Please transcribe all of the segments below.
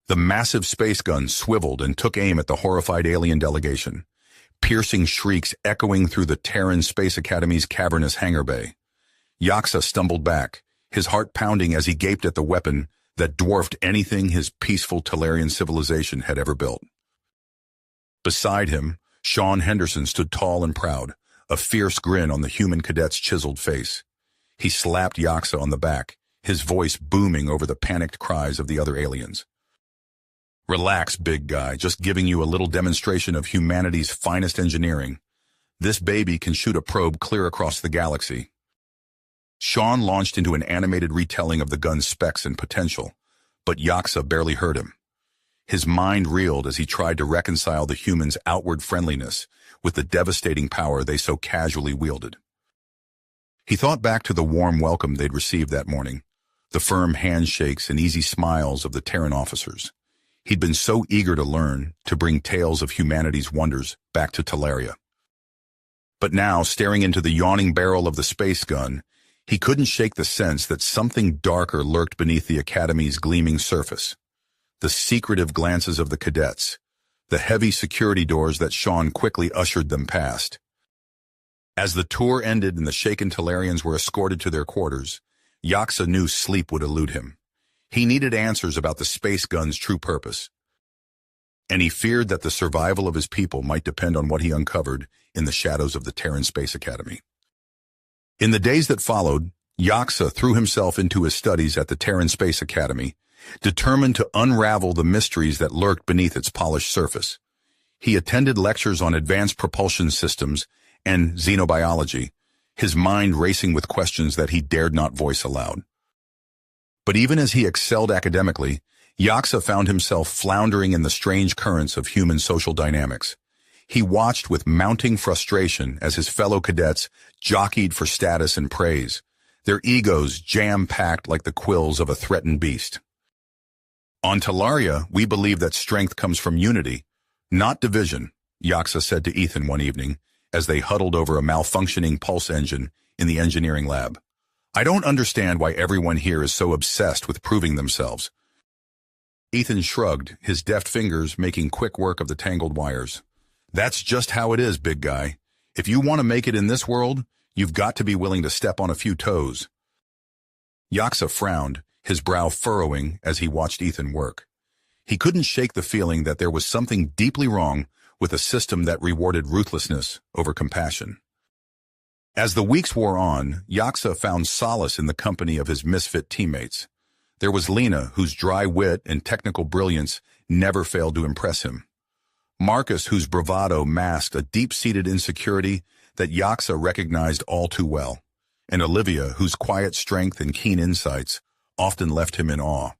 The massive space gun swiveled and took aim at the horrified alien delegation, piercing shrieks echoing through the Terran Space Academy's cavernous hangar bay. Yaksa stumbled back, his heart pounding as he gaped at the weapon that dwarfed anything his peaceful Talarian civilization had ever built. Beside him, Sean Henderson stood tall and proud, a fierce grin on the human cadet's chiseled face. He slapped Yaksa on the back, his voice booming over the panicked cries of the other aliens. "Relax, big guy, just giving you a little demonstration of humanity's finest engineering. This baby can shoot a probe clear across the galaxy." Sean launched into an animated retelling of the gun's specs and potential, but Yaksa barely heard him. His mind reeled as he tried to reconcile the humans' outward friendliness with the devastating power they so casually wielded. He thought back to the warm welcome they'd received that morning, the firm handshakes and easy smiles of the Terran officers. He'd been so eager to learn, to bring tales of humanity's wonders back to Talaria. But now, staring into the yawning barrel of the space gun, he couldn't shake the sense that something darker lurked beneath the Academy's gleaming surface. The secretive glances of the cadets, the heavy security doors that Sean quickly ushered them past. As the tour ended and the shaken Talarians were escorted to their quarters, Yaksa knew sleep would elude him. He needed answers about the space gun's true purpose, and he feared that the survival of his people might depend on what he uncovered in the shadows of the Terran Space Academy. In the days that followed, Yaksa threw himself into his studies at the Terran Space Academy, determined to unravel the mysteries that lurked beneath its polished surface. He attended lectures on advanced propulsion systems and xenobiology, his mind racing with questions that he dared not voice aloud. But even as he excelled academically, Yaksa found himself floundering in the strange currents of human social dynamics. He watched with mounting frustration as his fellow cadets jockeyed for status and praise, their egos jam-packed like the quills of a threatened beast. "On Talaria, we believe that strength comes from unity, not division," Yaksa said to Ethan one evening as they huddled over a malfunctioning pulse engine in the engineering lab. "I don't understand why everyone here is so obsessed with proving themselves." Ethan shrugged, his deft fingers making quick work of the tangled wires. "That's just how it is, big guy. If you want to make it in this world, you've got to be willing to step on a few toes." Yaksa frowned, his brow furrowing as he watched Ethan work. He couldn't shake the feeling that there was something deeply wrong with a system that rewarded ruthlessness over compassion. As the weeks wore on, Yaksa found solace in the company of his misfit teammates. There was Lena, whose dry wit and technical brilliance never failed to impress him. Marcus, whose bravado masked a deep-seated insecurity that Yaksa recognized all too well. And Olivia, whose quiet strength and keen insights often left him in awe.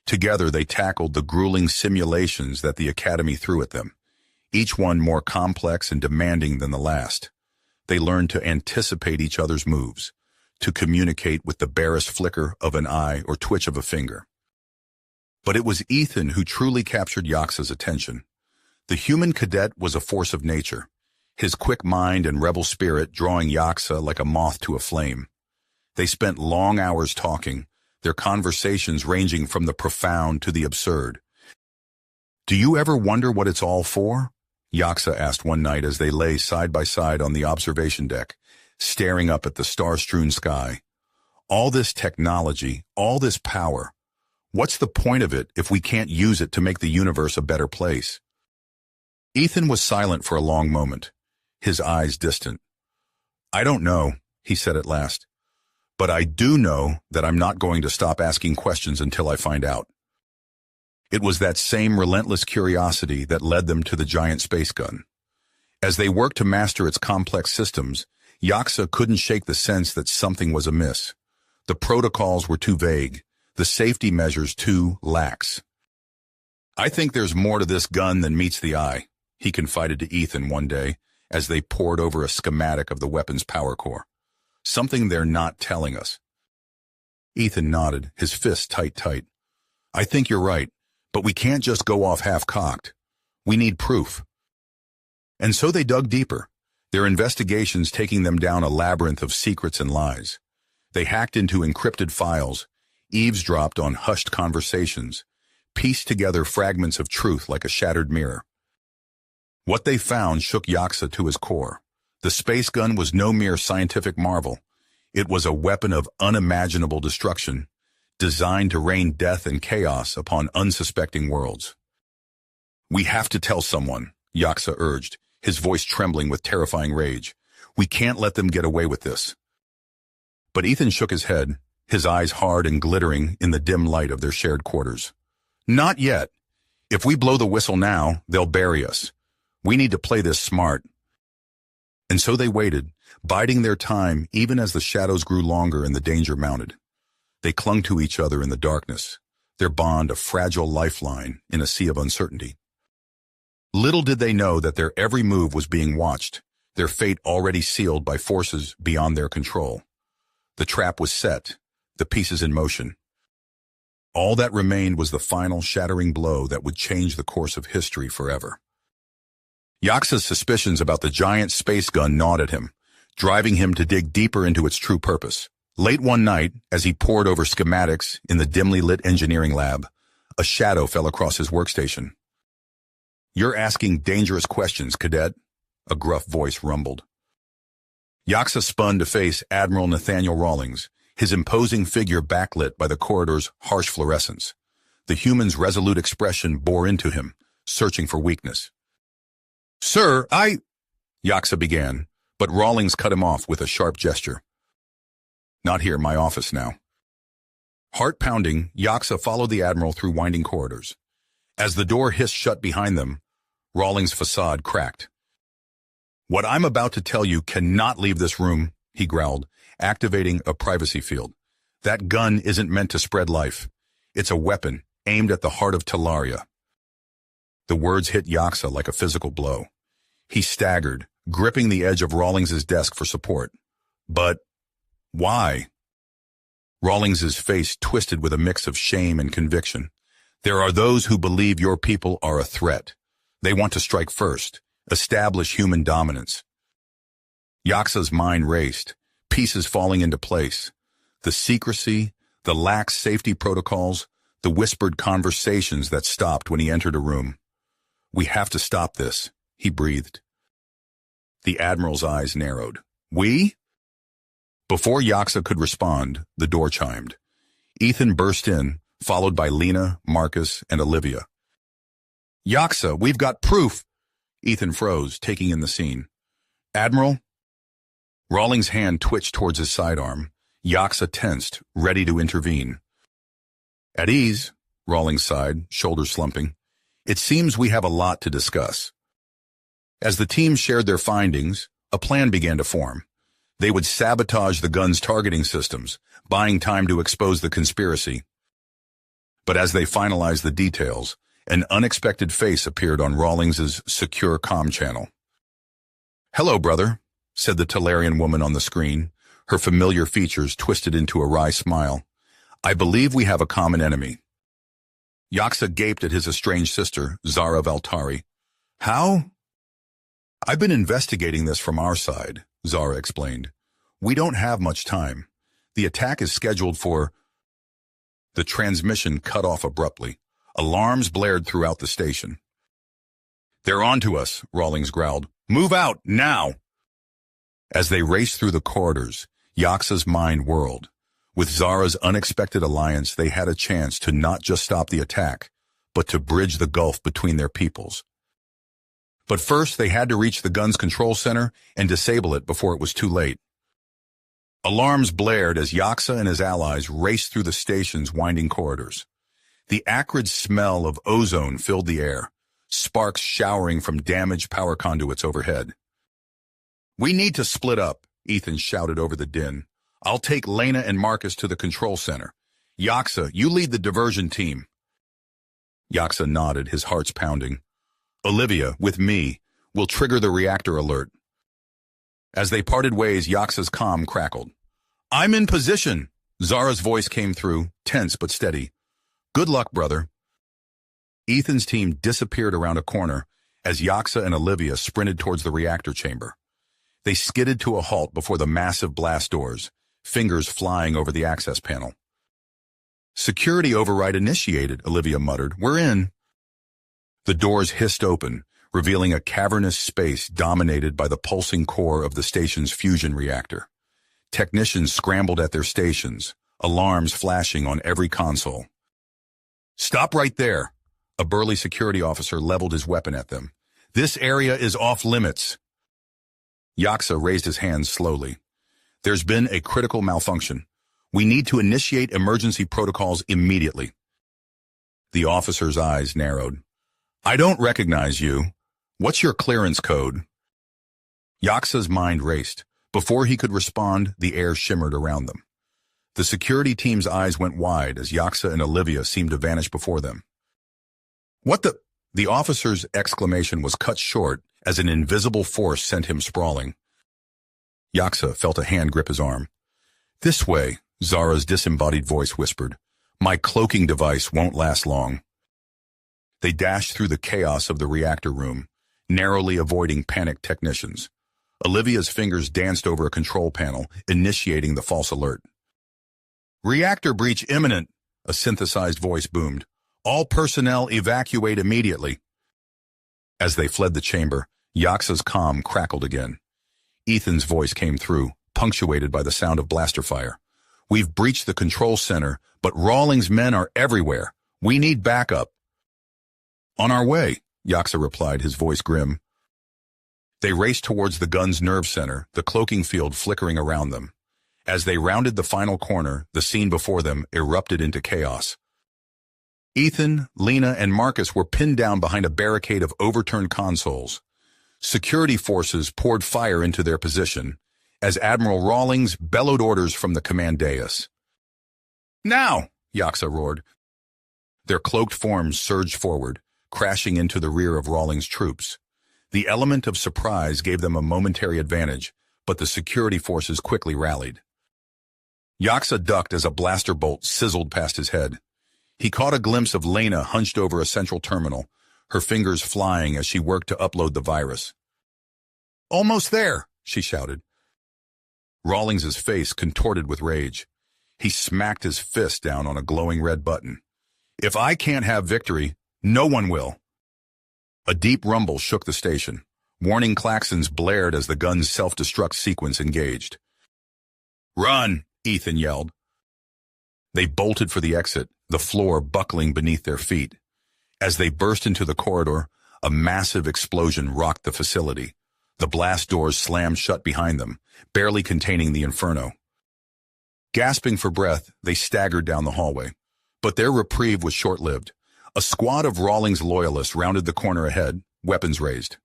Together they tackled the grueling simulations that the Academy threw at them, each one more complex and demanding than the last. They learned to anticipate each other's moves, to communicate with the barest flicker of an eye or twitch of a finger. But it was Ethan who truly captured Yaksa's attention. The human cadet was a force of nature, his quick mind and rebel spirit drawing Yaksa like a moth to a flame. They spent long hours talking, their conversations ranging from the profound to the absurd. "Do you ever wonder what it's all for?" Yaksa asked one night as they lay side by side on the observation deck, staring up at the star-strewn sky. "All this technology, all this power, what's the point of it if we can't use it to make the universe a better place?" Ethan was silent for a long moment, his eyes distant. "I don't know," he said at last. "But I do know that I'm not going to stop asking questions until I find out." It was that same relentless curiosity that led them to the giant space gun. As they worked to master its complex systems, Yaksa couldn't shake the sense that something was amiss. The protocols were too vague, the safety measures too lax. "I think there's more to this gun than meets the eye," he confided to Ethan one day as they pored over a schematic of the weapon's power core. "Something they're not telling us." Ethan nodded, his fists tight. "I think you're right, but we can't just go off half-cocked. We need proof." And so they dug deeper, their investigations taking them down a labyrinth of secrets and lies. They hacked into encrypted files, eavesdropped on hushed conversations, pieced together fragments of truth like a shattered mirror. What they found shook Yaksa to his core. The space gun was no mere scientific marvel. It was a weapon of unimaginable destruction, designed to rain death and chaos upon unsuspecting worlds. "We have to tell someone," Yaksa urged, his voice trembling with terrifying rage. "We can't let them get away with this." But Ethan shook his head, his eyes hard and glittering in the dim light of their shared quarters. "Not yet. If we blow the whistle now, they'll bury us. We need to play this smart." And so they waited, biding their time even as the shadows grew longer and the danger mounted. They clung to each other in the darkness, their bond a fragile lifeline in a sea of uncertainty. Little did they know that their every move was being watched, their fate already sealed by forces beyond their control. The trap was set, the pieces in motion. All that remained was the final shattering blow that would change the course of history forever. Yaksa's suspicions about the giant space gun gnawed at him, driving him to dig deeper into its true purpose. Late one night, as he pored over schematics in the dimly lit engineering lab, a shadow fell across his workstation. "You're asking dangerous questions, cadet," a gruff voice rumbled. Yaksa spun to face Admiral Nathaniel Rawlings, his imposing figure backlit by the corridor's harsh fluorescence. The human's resolute expression bore into him, searching for weakness. "Sir, Yaksa began, but Rawlings cut him off with a sharp gesture. "Not here, my office now." Heart-pounding, Yaksa followed the Admiral through winding corridors. As the door hissed shut behind them, Rawlings' facade cracked. "What I'm about to tell you cannot leave this room," he growled, activating a privacy field. "That gun isn't meant to spread life. It's a weapon aimed at the heart of Talaria." The words hit Yaksa like a physical blow. He staggered, gripping the edge of Rawlings' desk for support. "But why?" Rawlings' face twisted with a mix of shame and conviction. "There are those who believe your people are a threat. They want to strike first, establish human dominance." Yaksa's mind raced, pieces falling into place. The secrecy, the lax safety protocols, the whispered conversations that stopped when he entered a room. "We have to stop this," he breathed. The Admiral's eyes narrowed. "We?" Before Yaksa could respond, the door chimed. Ethan burst in, followed by Lena, Marcus, and Olivia. "Yaksa, we've got proof!" Ethan froze, taking in the scene. "Admiral?" Rawlings' hand twitched towards his sidearm. Yaksa tensed, ready to intervene. "At ease," Rawlings sighed, shoulders slumping. "It seems we have a lot to discuss." As the team shared their findings, a plan began to form. They would sabotage the gun's targeting systems, buying time to expose the conspiracy. But as they finalized the details, an unexpected face appeared on Rawlings' secure comm channel. "Hello, brother," said the Talarian woman on the screen, her familiar features twisted into a wry smile. "I believe we have a common enemy." Yaksa gaped at his estranged sister, Zara Valtari. "How?" "I've been investigating this from our side," Zara explained. "We don't have much time. The attack is scheduled for—" The transmission cut off abruptly. Alarms blared throughout the station. "They're on to us," Rawlings growled. "Move out, now!" As they raced through the corridors, Yaksa's mind whirled. With Zara's unexpected alliance, they had a chance to not just stop the attack, but to bridge the gulf between their peoples. But first, they had to reach the gun's control center and disable it before it was too late. Alarms blared as Yaksa and his allies raced through the station's winding corridors. The acrid smell of ozone filled the air, sparks showering from damaged power conduits overhead. "We need to split up," Ethan shouted over the din. "I'll take Lena and Marcus to the control center. Yaksa, you lead the diversion team." Yaksa nodded, his heart's pounding. "Olivia, with me, will trigger the reactor alert." As they parted ways, Yaksa's comm crackled. "I'm in position," Zara's voice came through, tense but steady. "Good luck, brother." Ethan's team disappeared around a corner as Yaksa and Olivia sprinted towards the reactor chamber. They skidded to a halt before the massive blast doors, fingers flying over the access panel. Security override initiated, Olivia muttered. We're in. The doors hissed open, revealing a cavernous space dominated by the pulsing core of the station's fusion reactor. Technicians scrambled at their stations, alarms flashing on every console. Stop right there! A burly security officer leveled his weapon at them. This area is off limits. Yaksa raised his hands slowly. There's been a critical malfunction. We need to initiate emergency protocols immediately. The officer's eyes narrowed. I don't recognize you. What's your clearance code? Yaksa's mind raced. Before he could respond, the air shimmered around them. The security team's eyes went wide as Yaksa and Olivia seemed to vanish before them. What the? The officer's exclamation was cut short as an invisible force sent him sprawling. Yaksa felt a hand grip his arm. This way, Zara's disembodied voice whispered. My cloaking device won't last long. They dashed through the chaos of the reactor room, narrowly avoiding panicked technicians. Olivia's fingers danced over a control panel, initiating the false alert. Reactor breach imminent, a synthesized voice boomed. All personnel evacuate immediately. As they fled the chamber, Yaksa's comm crackled again. Ethan's voice came through, punctuated by the sound of blaster fire. We've breached the control center, but Rawlings' men are everywhere. We need backup. On our way, Yaksa replied, his voice grim. They raced towards the gun's nerve center, the cloaking field flickering around them. As they rounded the final corner, the scene before them erupted into chaos. Ethan, Lena, and Marcus were pinned down behind a barricade of overturned consoles. Security forces poured fire into their position, as Admiral Rawlings bellowed orders from the command dais. Now, Yaksa roared. Their cloaked forms surged forward, crashing into the rear of Rawlings' troops. The element of surprise gave them a momentary advantage, but the security forces quickly rallied. Yaksa ducked as a blaster bolt sizzled past his head. He caught a glimpse of Lena hunched over a central terminal, her fingers flying as she worked to upload the virus. Almost there, she shouted. Rawlings' face contorted with rage. He smacked his fist down on a glowing red button. If I can't have victory, no one will. A deep rumble shook the station. Warning klaxons blared as the gun's self-destruct sequence engaged. Run, Ethan yelled. They bolted for the exit, the floor buckling beneath their feet. As they burst into the corridor, a massive explosion rocked the facility. The blast doors slammed shut behind them, barely containing the inferno. Gasping for breath, they staggered down the hallway. But their reprieve was short-lived. A squad of Rawlings loyalists rounded the corner ahead, weapons raised.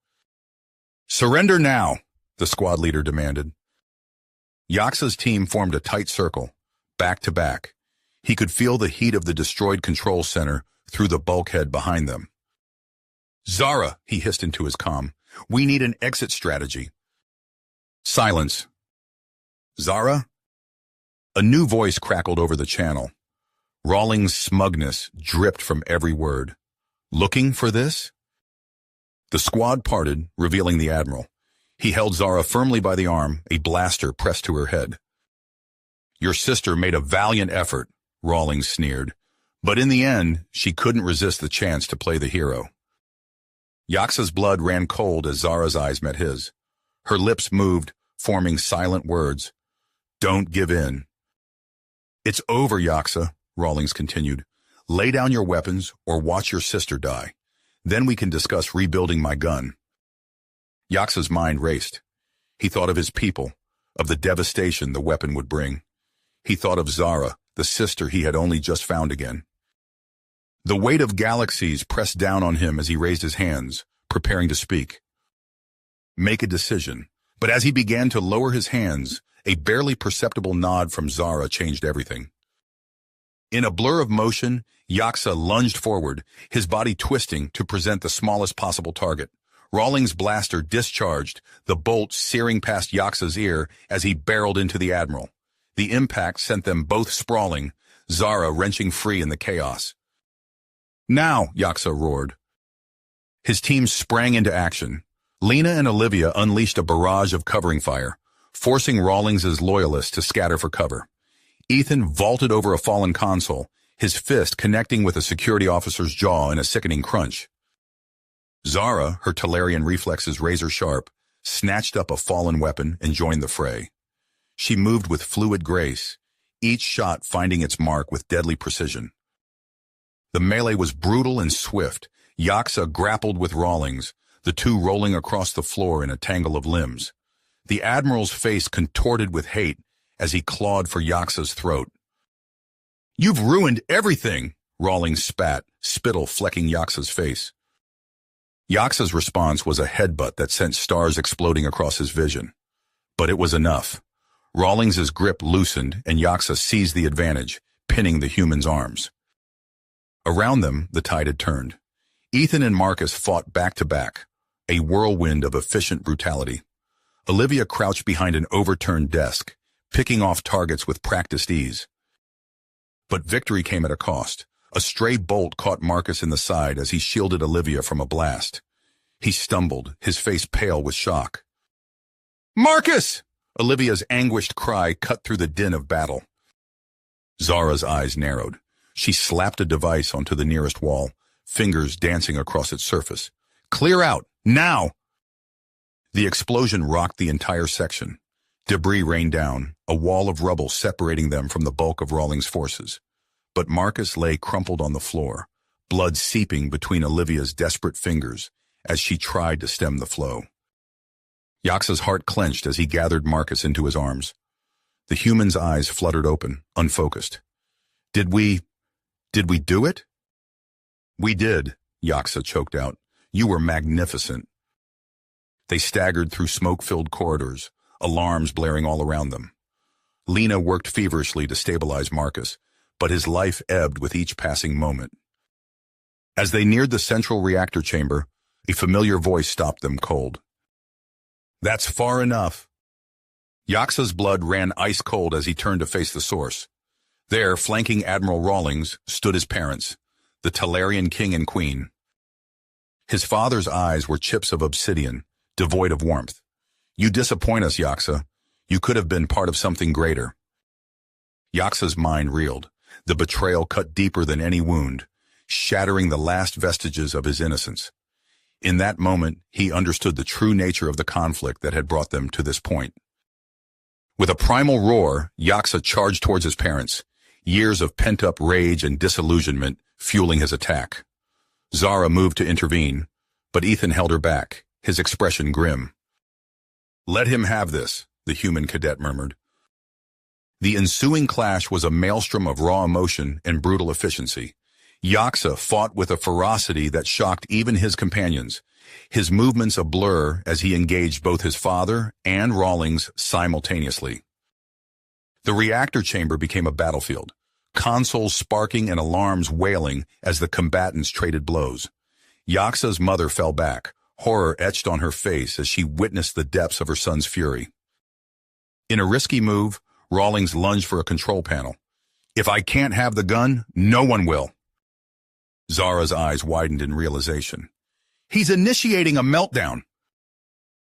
Surrender now, the squad leader demanded. Yaksa's team formed a tight circle, back to back. He could feel the heat of the destroyed control center through the bulkhead behind them. Zara, he hissed into his comm, we need an exit strategy. Silence. Zara? A new voice crackled over the channel. Rawlings' smugness dripped from every word. Looking for this? The squad parted, revealing the Admiral. He held Zara firmly by the arm, a blaster pressed to her head. Your sister made a valiant effort, Rawlings sneered, but in the end, she couldn't resist the chance to play the hero. Yaksa's blood ran cold as Zara's eyes met his. Her lips moved, forming silent words. Don't give in. It's over, Yaksa, Rawlings continued. Lay down your weapons or watch your sister die. Then we can discuss rebuilding my gun. Yaksa's mind raced. He thought of his people, of the devastation the weapon would bring. He thought of Zara, the sister he had only just found again. The weight of galaxies pressed down on him as he raised his hands, preparing to speak. Make a decision. But as he began to lower his hands, a barely perceptible nod from Zara changed everything. In a blur of motion, Yaksa lunged forward, his body twisting to present the smallest possible target. Rawlings' blaster discharged, the bolt searing past Yaksa's ear as he barreled into the Admiral. The impact sent them both sprawling, Zara wrenching free in the chaos. Now, Yaksa roared. His team sprang into action. Lena and Olivia unleashed a barrage of covering fire, forcing Rawlings' loyalists to scatter for cover. Ethan vaulted over a fallen console, his fist connecting with a security officer's jaw in a sickening crunch. Zara, her Talarian reflexes razor-sharp, snatched up a fallen weapon and joined the fray. She moved with fluid grace, each shot finding its mark with deadly precision. The melee was brutal and swift. Yaxa grappled with Rawlings, the two rolling across the floor in a tangle of limbs. The Admiral's face contorted with hate as he clawed for Yaxa's throat. "You've ruined everything," Rawlings spat, spittle flecking Yaxa's face. Yaxa's response was a headbutt that sent stars exploding across his vision. But it was enough. Rawlings's grip loosened and Yaxa seized the advantage, pinning the human's arms. Around them, the tide had turned. Ethan and Marcus fought back to back, a whirlwind of efficient brutality. Olivia crouched behind an overturned desk, picking off targets with practiced ease. But victory came at a cost. A stray bolt caught Marcus in the side as he shielded Olivia from a blast. He stumbled, his face pale with shock. "Marcus!" Olivia's anguished cry cut through the din of battle. Zara's eyes narrowed. She slapped a device onto the nearest wall, fingers dancing across its surface. "Clear out! Now!" The explosion rocked the entire section. Debris rained down, a wall of rubble separating them from the bulk of Rawlings' forces. But Marcus lay crumpled on the floor, blood seeping between Olivia's desperate fingers as she tried to stem the flow. Yaxa's heart clenched as he gathered Marcus into his arms. The human's eyes fluttered open, unfocused. Did we do it?" "We did," Yaxa choked out. "You were magnificent." They staggered through smoke-filled corridors, alarms blaring all around them. Lena worked feverishly to stabilize Marcus, but his life ebbed with each passing moment. As they neared the central reactor chamber, a familiar voice stopped them cold. "That's far enough." Yaxa's blood ran ice-cold as he turned to face the source. There, flanking Admiral Rawlings, stood his parents, the Talarian king and queen. His father's eyes were chips of obsidian, devoid of warmth. "You disappoint us, Yaxa. You could have been part of something greater." Yaxa's mind reeled. The betrayal cut deeper than any wound, shattering the last vestiges of his innocence. In that moment, he understood the true nature of the conflict that had brought them to this point. With a primal roar, Yaxa charged towards his parents, years of pent-up rage and disillusionment fueling his attack. Zara moved to intervene, but Ethan held her back, his expression grim. "Let him have this," the human cadet murmured. The ensuing clash was a maelstrom of raw emotion and brutal efficiency. Yaxa fought with a ferocity that shocked even his companions, his movements a blur as he engaged both his father and Rawlings simultaneously. The reactor chamber became a battlefield, consoles sparking and alarms wailing as the combatants traded blows. Yaxa's mother fell back, horror etched on her face as she witnessed the depths of her son's fury. In a risky move, Rawlings lunged for a control panel. "If I can't have the gun, no one will." Zara's eyes widened in realization. "He's initiating a meltdown."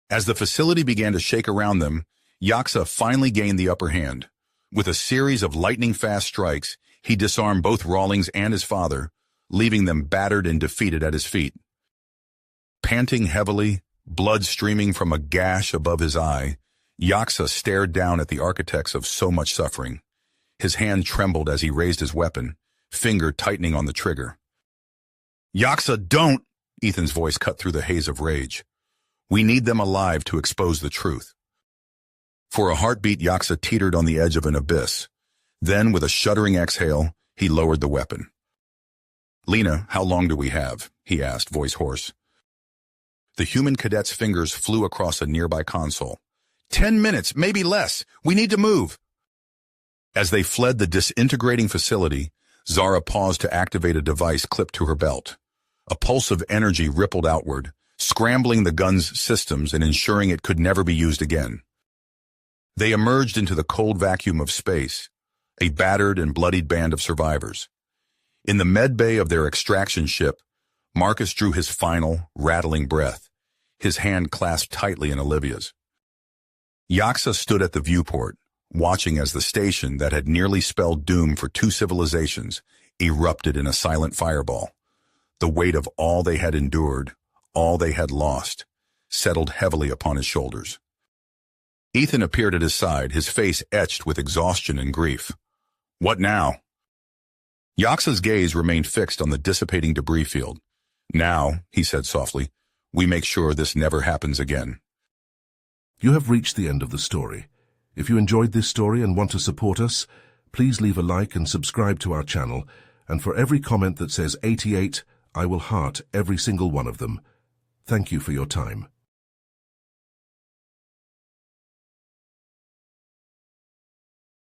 As the facility began to shake around them, Yaxa finally gained the upper hand. With a series of lightning-fast strikes, he disarmed both Rawlings and his father, leaving them battered and defeated at his feet. Panting heavily, blood streaming from a gash above his eye, Yaxa stared down at the architects of so much suffering. His hand trembled as he raised his weapon, finger tightening on the trigger. "Yaxa, don't!" Ethan's voice cut through the haze of rage. "We need them alive to expose the truth." For a heartbeat, Yaxa teetered on the edge of an abyss. Then, with a shuddering exhale, he lowered the weapon. "Lena, how long do we have?" he asked, voice hoarse. The human cadet's fingers flew across a nearby console. 10 minutes, maybe less. We need to move." As they fled the disintegrating facility, Zara paused to activate a device clipped to her belt. A pulse of energy rippled outward, scrambling the gun's systems and ensuring it could never be used again. They emerged into the cold vacuum of space, a battered and bloodied band of survivors. In the med bay of their extraction ship, Marcus drew his final, rattling breath, his hand clasped tightly in Olivia's. Yaxa stood at the viewport, watching as the station that had nearly spelled doom for two civilizations erupted in a silent fireball. The weight of all they had endured, all they had lost, settled heavily upon his shoulders. Ethan appeared at his side, his face etched with exhaustion and grief. What now? Yaxa's gaze remained fixed on the dissipating debris field. Now, he said softly, we make sure this never happens again. You have reached the end of the story. If you enjoyed this story and want to support us, please leave a like and subscribe to our channel, and for every comment that says 88, I will heart every single one of them. Thank you for your time.